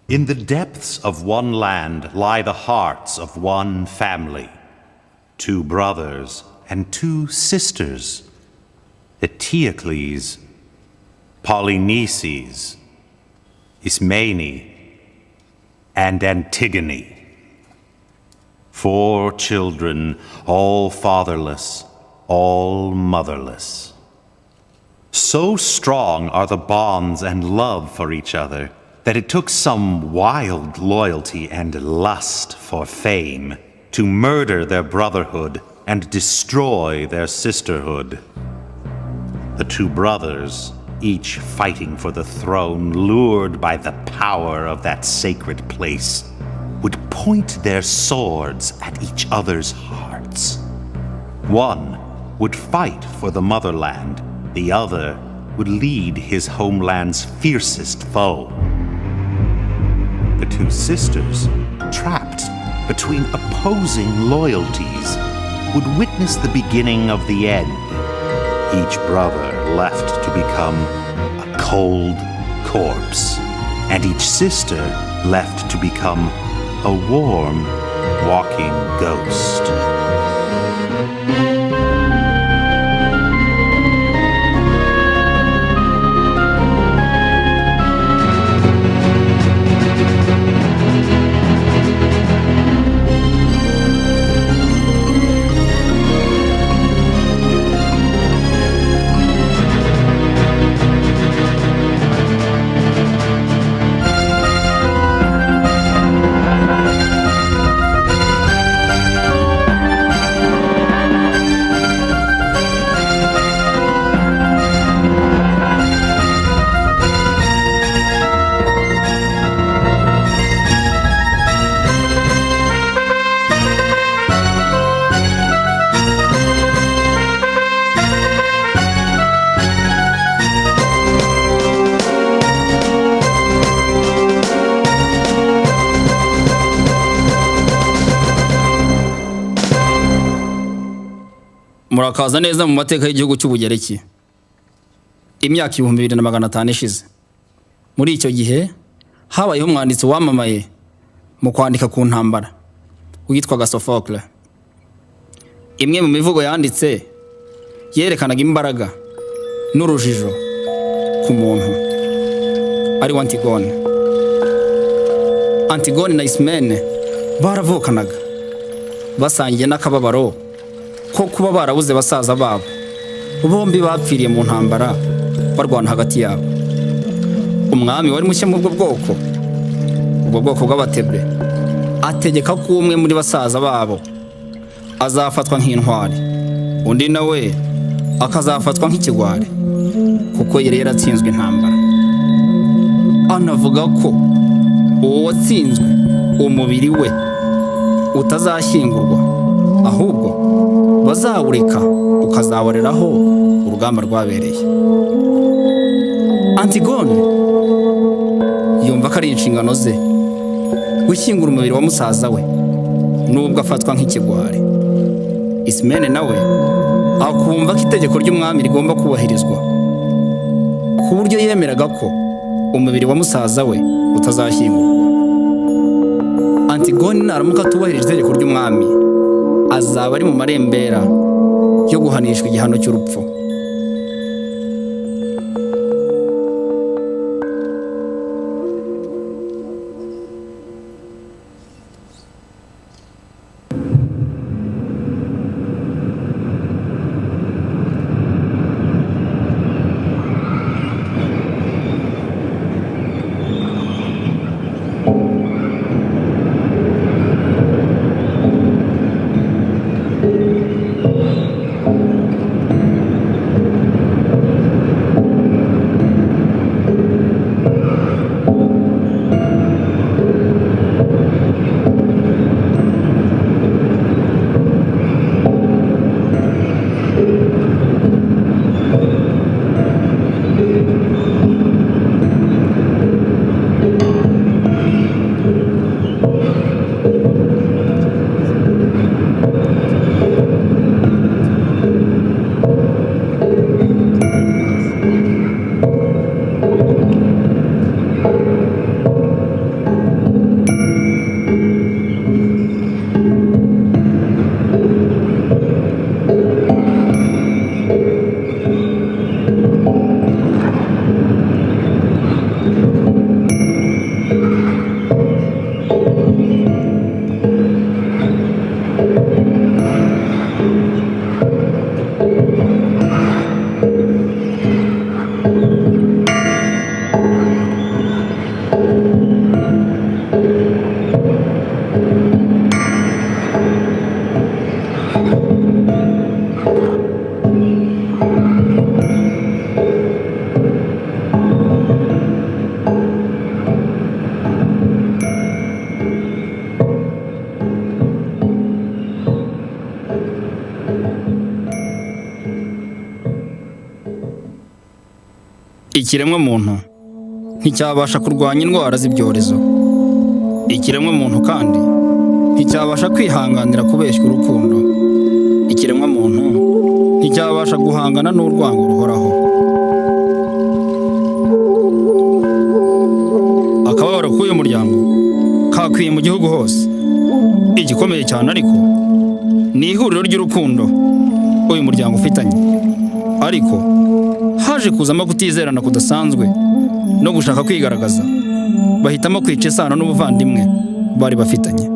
In the depths of one land lie the hearts of one family, 2 brothers and 2 sisters, Eteocles, Polynices, Ismene, and Antigone. 4 children, all fatherless, all motherless. So strong are the bonds and love for each other that it took some wild loyalty and lust for fame to murder their brotherhood and destroy their sisterhood. The 2 brothers, each fighting for the throne, lured by the power of that sacred place, would point their swords at each other's hearts. One would fight for the motherland, the other would lead his homeland's fiercest foe. The 2 sisters, trapped between opposing loyalties, would witness the beginning of the end, each brother left to become a cold corpse, and each sister left to become a warm, walking ghost. Murakaza neza mu mateka y'igihugu cy'Ubugereki. Imyaka 2500 ishize. Muri icyo gihe habayeho umwanditsi wamamaye mu kwandika ku ntambara witwaga Sophocles. Imwe mu mivugo yanditse yerekanaga imbaraga n'urujijo ku muntu ari Antigone. Antigone na Ismene baravukanaga basangiye n'akababaro ko kuba barabuze basaza babo. Bombi bapfiriye mu ntambara barwana hagati yabo. Umwami wari mushya mu ubwo bwoko bw'abatebe ategeka ko umwe muri basaza babo azafatwa nk'intwari, undi nawe akazafatwa nk'ikigwari kuko yari yaratsinzwe intambara. Anavuga ko uwo watsinzwe umubiri we utazashyingurwa, ahubwo bazawureka ukazaboreraho urugamba rwabereye. Antigone yumva ko ari inshingano ze gushyingura umubiri wa musaza we nubwo afatwa nk'ikigwari. Ismene nawe akumva ko itegeko ry'umwami rigomba kubahirizwa, ku buryo yemeraga ko umubiri wa musaza we utazashyingurwa. Antigone naramuka atubahirije itegeko ry'umwami azaba ari mu marembera yo guhanishwa igihano cy'urupfu. ikiremwa muntu nticyabasha kurwanya indwara z'ibyorezo. Ikiremwa muntu kandi nticyabasha kwihanganira kubeshywa urukundo. Ikiremwa muntu nticyabasha guhangana n'urwango ruhoraho. Akababaro k'uyu muryango kakwiye mu gihugu hose. Igikomeye cyane ariko ni ihuriro ry'urukundo uyu muryango ufitanye, ariko haje kuzamo kutizerana kudasanzwe no gushaka kwigaragaza, bahitamo kwica isano n'ubuvandimwe bari bafitanye.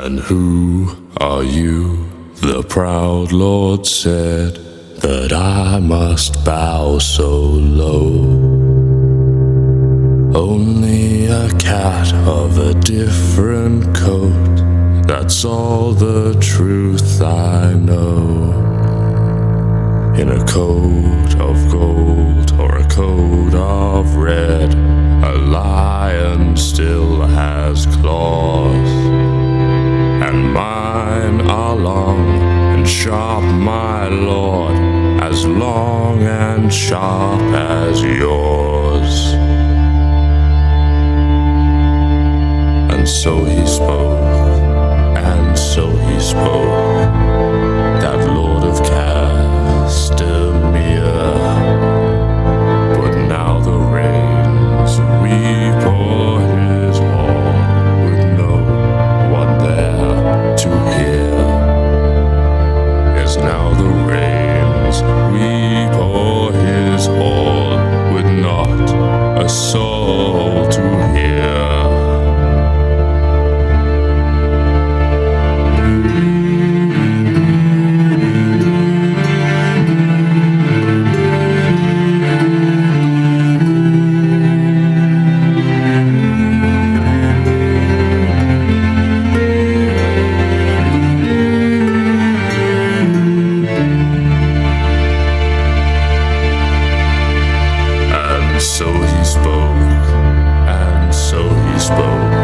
And who are you? The proud Lord said, that I must bow so low. Only a cat of a different coat, that's all the truth I know. In a coat of gold or a coat of red, a lion still has claws. And mine are long and sharp, my lord, as long and sharp as yours. so he spoke, and so he spoke, that Lord of Castamere. But now the rains weep o'er his hall, with no one there to hear. Yes, now the rains weep o'er his hall, with not a soul to hear. And so he spoke, and so he spoke,